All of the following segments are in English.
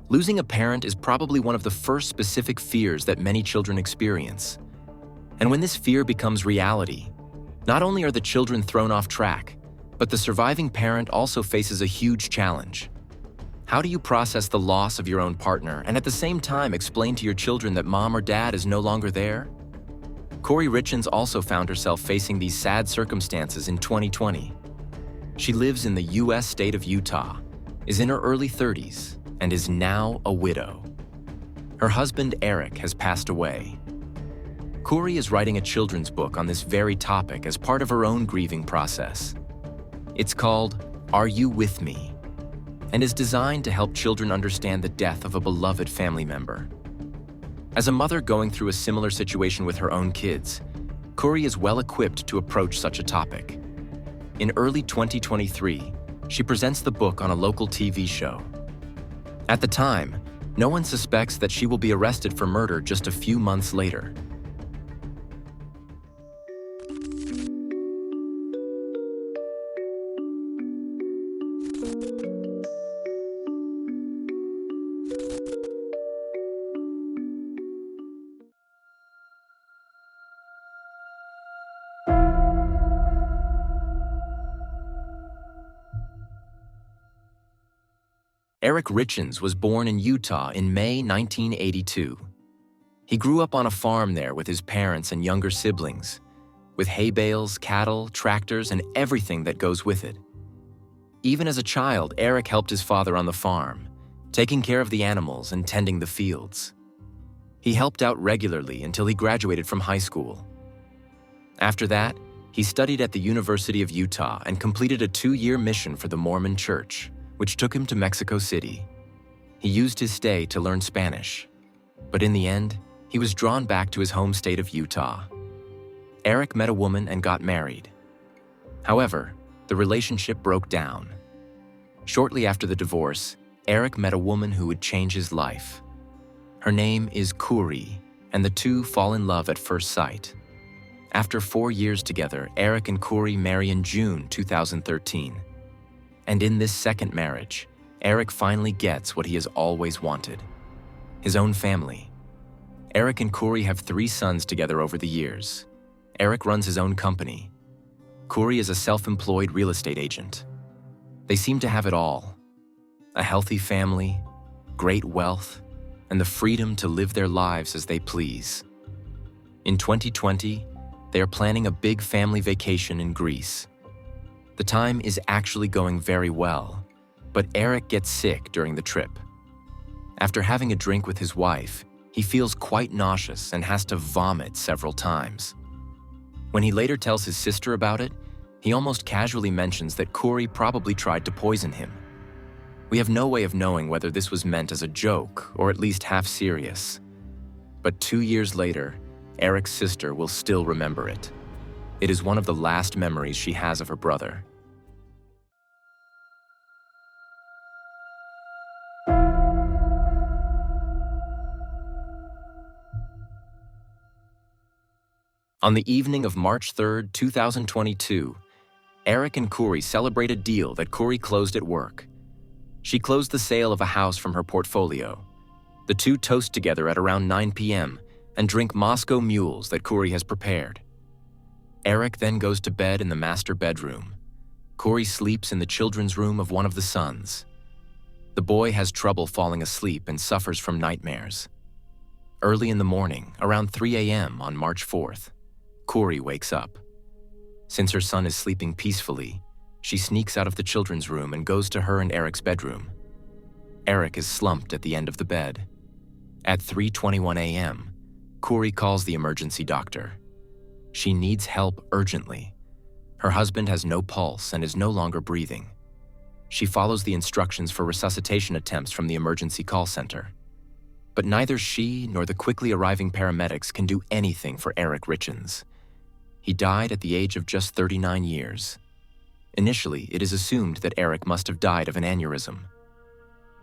Losing a parent is probably one of the first specific fears that many children experience. And when this fear becomes reality, not only are the children thrown off track, but the surviving parent also faces a huge challenge. How do you process the loss of your own partner and at the same time explain to your children that mom or dad is no longer there? Kouri Richins also found herself facing these sad circumstances in 2020. She lives in the US state of Utah, is in her early 30s, and is now a widow. Her husband, Eric, has passed away. Kouri is writing a children's book on this very topic as part of her own grieving process. It's called Are You With Me? And is designed to help children understand the death of a beloved family member. As a mother going through a similar situation with her own kids, Kouri is well equipped to approach such a topic. In early 2023, she presents the book on a local TV show. At the time, no one suspects that she will be arrested for murder just a few months later. Eric Richins was born in Utah in May 1982. He grew up on a farm there with his parents and younger siblings, with hay bales, cattle, tractors, and everything that goes with it. Even as a child, Eric helped his father on the farm, taking care of the animals and tending the fields. He helped out regularly until he graduated from high school. After that, he studied at the University of Utah and completed a 2-year mission for the Mormon Church, which took him to Mexico City. He used his stay to learn Spanish, but in the end, he was drawn back to his home state of Utah. Eric met a woman and got married. However, the relationship broke down. Shortly after the divorce, Eric met a woman who would change his life. Her name is Kouri, and the two fall in love at first sight. After 4 years together, Eric and Kouri marry in June 2013. And in this second marriage, Eric finally gets what he has always wanted: his own family. Eric and Kouri have 3 sons together over the years. Eric runs his own company. Kouri is a self-employed real estate agent. They seem to have it all: a healthy family, great wealth, and the freedom to live their lives as they please. In 2020, they are planning a big family vacation in Greece. The time is actually going very well, but Eric gets sick during the trip. After having a drink with his wife, he feels quite nauseous and has to vomit several times. When he later tells his sister about it, he almost casually mentions that Kouri probably tried to poison him. We have no way of knowing whether this was meant as a joke or at least half serious. But 2 years later, Eric's sister will still remember it. It is one of the last memories she has of her brother. On the evening of March 3, 2022, Eric and Kouri celebrate a deal that Kouri closed at work. She closed the sale of a house from her portfolio. The two toast together at around 9 p.m. and drink Moscow mules that Kouri has prepared. Eric then goes to bed in the master bedroom. Kouri sleeps in the children's room of one of the sons. The boy has trouble falling asleep and suffers from nightmares. Early in the morning, around 3 a.m. on March 4th, Kouri wakes up. Since her son is sleeping peacefully, she sneaks out of the children's room and goes to her and Eric's bedroom. Eric is slumped at the end of the bed. At 3:21 a.m., Kouri calls the emergency doctor. She needs help urgently. Her husband has no pulse and is no longer breathing. She follows the instructions for resuscitation attempts from the emergency call center. But neither she nor the quickly arriving paramedics can do anything for Eric Richins. He died at the age of just 39 years. Initially, it is assumed that Eric must have died of an aneurysm.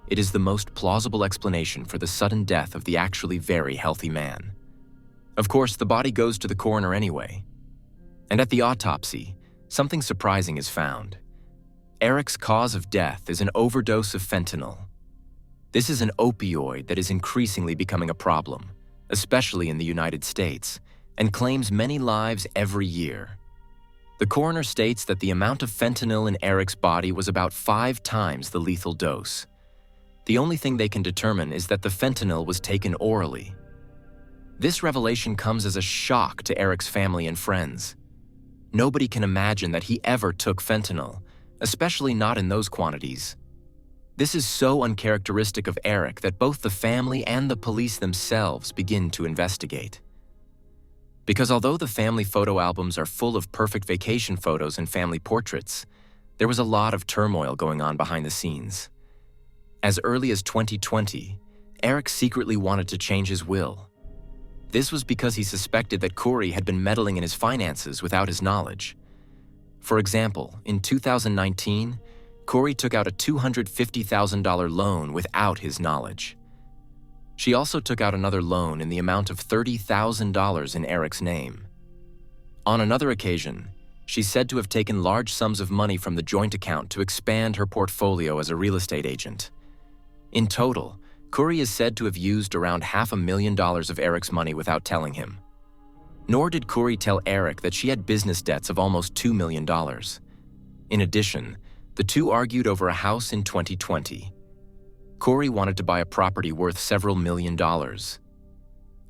It is the most plausible explanation for the sudden death of the actually very healthy man. Of course, the body goes to the coroner anyway. And at the autopsy, something surprising is found. Eric's cause of death is an overdose of fentanyl. This is an opioid that is increasingly becoming a problem, especially in the United States, and claims many lives every year. The coroner states that the amount of fentanyl in Eric's body was about 5 times the lethal dose. The only thing they can determine is that the fentanyl was taken orally. This revelation comes as a shock to Eric's family and friends. Nobody can imagine that he ever took fentanyl, especially not in those quantities. This is so uncharacteristic of Eric that both the family and the police themselves begin to investigate. Because although the family photo albums are full of perfect vacation photos and family portraits, there was a lot of turmoil going on behind the scenes. As early as 2020, Eric secretly wanted to change his will. This was because he suspected that Kouri had been meddling in his finances without his knowledge. For example, in 2019, Kouri took out a $250,000 loan without his knowledge. She also took out another loan in the amount of $30,000 in Eric's name. On another occasion, she's said to have taken large sums of money from the joint account to expand her portfolio as a real estate agent. In total, Kouri is said to have used around $500,000 of Eric's money without telling him. Nor did Kouri tell Eric that she had business debts of almost $2 million. In addition, the two argued over a house in 2020. Kouri wanted to buy a property worth several $1,000,000.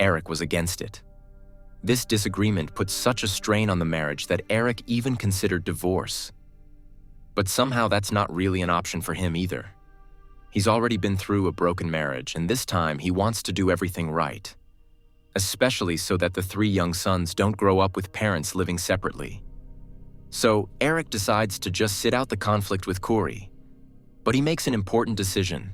Eric was against it. This disagreement put such a strain on the marriage that Eric even considered divorce. But somehow that's not really an option for him either. He's already been through a broken marriage, and this time he wants to do everything right, especially so that the 3 young sons don't grow up with parents living separately. So Eric decides to just sit out the conflict with Kouri. But he makes an important decision.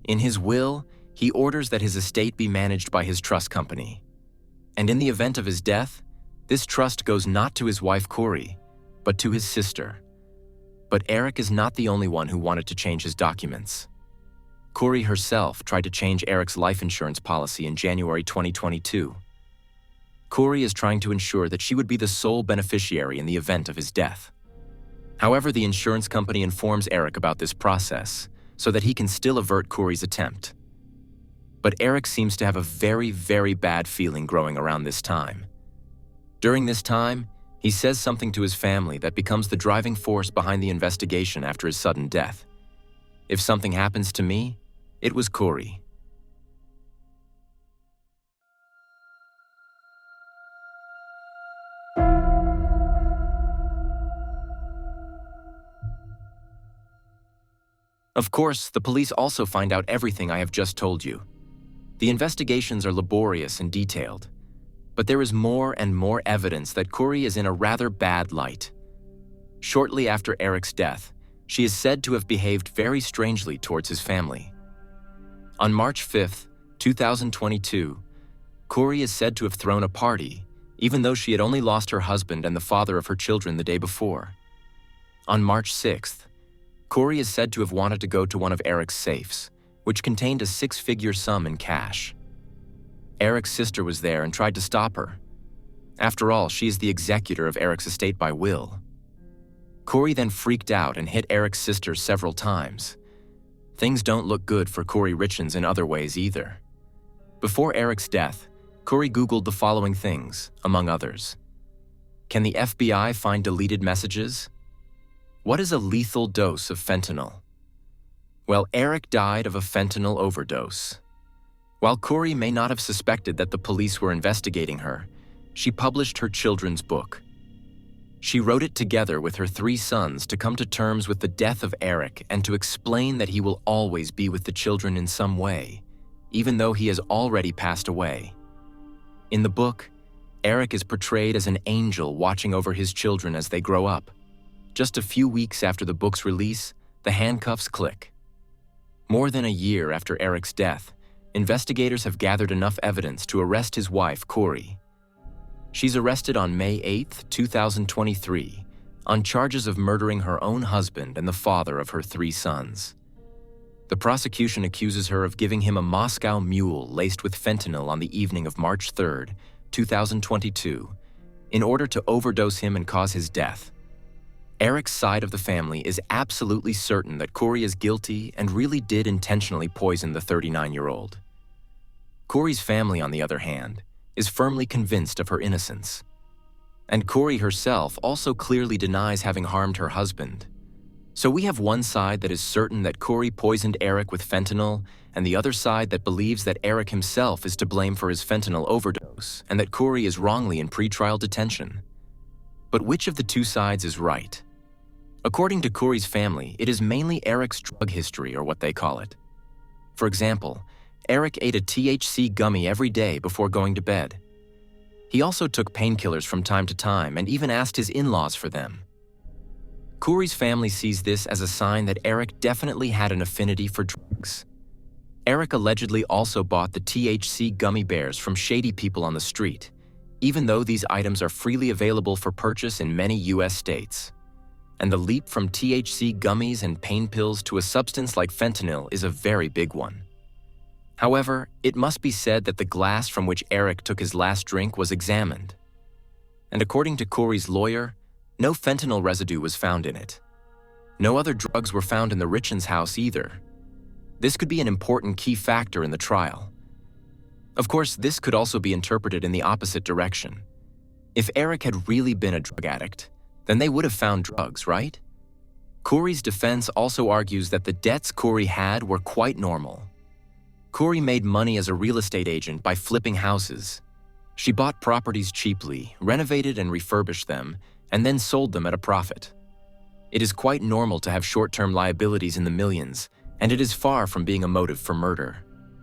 In his will, he orders that his estate be managed by his trust company. And in the event of his death, this trust goes not to his wife Kouri, but to his sister. But Eric is not the only one who wanted to change his documents. Kouri herself tried to change Eric's life insurance policy in January 2022. Kouri is trying to ensure that she would be the sole beneficiary in the event of his death. However, the insurance company informs Eric about this process so that he can still avert Kouri's attempt. But Eric seems to have a very, very bad feeling growing around this time. During this time, he says something to his family that becomes the driving force behind the investigation after his sudden death. If something happens to me, it was Kouri. Of course, the police also find out everything I have just told you. The investigations are laborious and detailed, but there is more and more evidence that Kouri is in a rather bad light. Shortly after Eric's death, she is said to have behaved very strangely towards his family. On March 5, 2022, Kouri is said to have thrown a party, even though she had only lost her husband and the father of her children the day before. On March 6th, Kouri is said to have wanted to go to one of Eric's safes, which contained a 6-figure sum in cash. Eric's sister was there and tried to stop her. After all, she is the executor of Eric's estate by will. Kouri then freaked out and hit Eric's sister several times. Things don't look good for Kouri Richins in other ways either. Before Eric's death, Kouri Googled the following things, among others. Can the FBI find deleted messages? What is a lethal dose of fentanyl? Well, Eric died of a fentanyl overdose. While Kouri may not have suspected that the police were investigating her, she published her children's book. She wrote it together with her 3 sons to come to terms with the death of Eric and to explain that he will always be with the children in some way, even though he has already passed away. In the book, Eric is portrayed as an angel watching over his children as they grow up. Just a few weeks after the book's release, the handcuffs click. More than a year after Eric's death, investigators have gathered enough evidence to arrest his wife, Kouri. She's arrested on May 8, 2023, on charges of murdering her own husband and the father of her 3 sons. The prosecution accuses her of giving him a Moscow mule laced with fentanyl on the evening of March 3, 2022, in order to overdose him and cause his death. Eric's side of the family is absolutely certain that Kouri is guilty and really did intentionally poison the 39-year-old. Kouri's family, on the other hand, is firmly convinced of her innocence. And Kouri herself also clearly denies having harmed her husband. So we have one side that is certain that Kouri poisoned Eric with fentanyl, and the other side that believes that Eric himself is to blame for his fentanyl overdose and that Kouri is wrongly in pretrial detention. But which of the two sides is right? According to Kouri's family, it is mainly Eric's drug history, or what they call it. For example, Eric ate a THC gummy every day before going to bed. He also took painkillers from time to time and even asked his in-laws for them. Kouri's family sees this as a sign that Eric definitely had an affinity for drugs. Eric allegedly also bought the THC gummy bears from shady people on the street, even though these items are freely available for purchase in many US states. And the leap from THC gummies and pain pills to a substance like fentanyl is a very big one. However, it must be said that the glass from which Eric took his last drink was examined. And according to Kouri's lawyer, no fentanyl residue was found in it. No other drugs were found in the Richins house either. This could be an important key factor in the trial. Of course, this could also be interpreted in the opposite direction. If Eric had really been a drug addict, then they would have found drugs, right? Kouri's defense also argues that the debts Kouri had were quite normal. Kouri made money as a real estate agent by flipping houses. She bought properties cheaply, renovated and refurbished them, and then sold them at a profit. It is quite normal to have short-term liabilities in the millions, and it is far from being a motive for murder.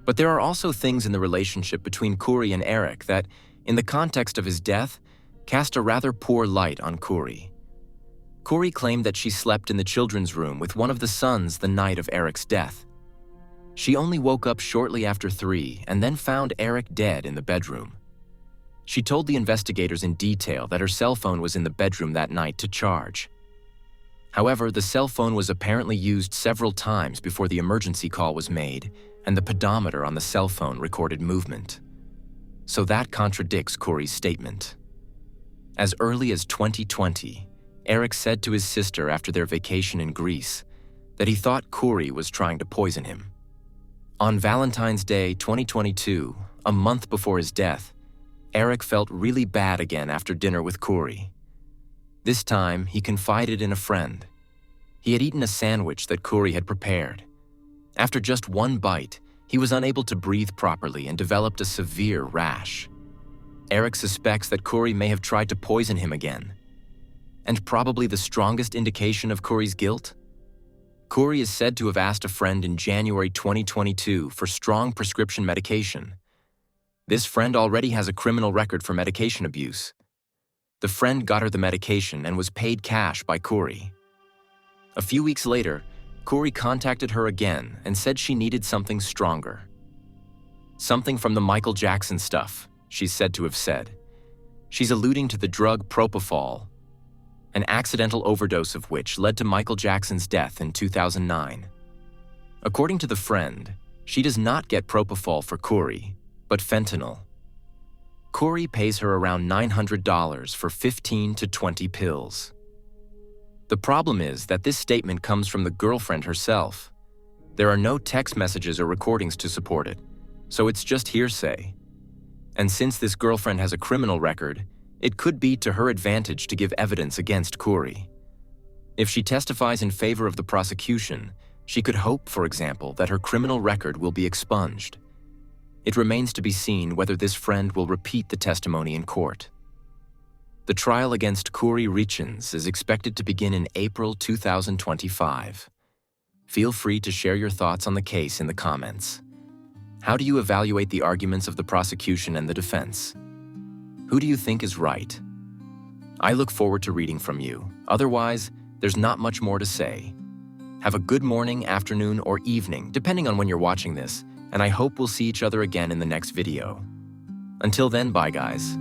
But there are also things in the relationship between Kouri and Eric that, in the context of his death, cast a rather poor light on Kouri. Kouri claimed that she slept in the children's room with one of the sons the night of Eric's death. She only woke up shortly after 3 and then found Eric dead in the bedroom. She told the investigators in detail that her cell phone was in the bedroom that night to charge. However, the cell phone was apparently used several times before the emergency call was made, and the pedometer on the cell phone recorded movement. So that contradicts Kouri's statement. As early as 2020, Eric said to his sister after their vacation in Greece that he thought Kouri was trying to poison him. On Valentine's Day 2022, a month before his death, Eric felt really bad again after dinner with Kouri. This time, he confided in a friend. He had eaten a sandwich that Kouri had prepared. After just one bite, he was unable to breathe properly and developed a severe rash. Eric suspects that Kouri may have tried to poison him again. And probably the strongest indication of Kouri's guilt? Kouri is said to have asked a friend in January 2022 for strong prescription medication. This friend already has a criminal record for medication abuse. The friend got her the medication and was paid cash by Kouri. A few weeks later, Kouri contacted her again and said she needed something stronger. Something from the Michael Jackson stuff, she's said to have said. She's alluding to the drug propofol, an accidental overdose of which led to Michael Jackson's death in 2009. According to the friend, she does not get propofol for Kouri, but fentanyl. Kouri pays her around $900 for 15 to 20 pills. The problem is that this statement comes from the girlfriend herself. There are no text messages or recordings to support it, so it's just hearsay. And since this girlfriend has a criminal record, it could be to her advantage to give evidence against Kouri. If she testifies in favor of the prosecution, she could hope, for example, that her criminal record will be expunged. It remains to be seen whether this friend will repeat the testimony in court. The trial against Kouri Richins is expected to begin in April 2025. Feel free to share your thoughts on the case in the comments. How do you evaluate the arguments of the prosecution and the defense? Who do you think is right? I look forward to reading from you. Otherwise, there's not much more to say. Have a good morning, afternoon, or evening, depending on when you're watching this, and I hope we'll see each other again in the next video. Until then, bye guys.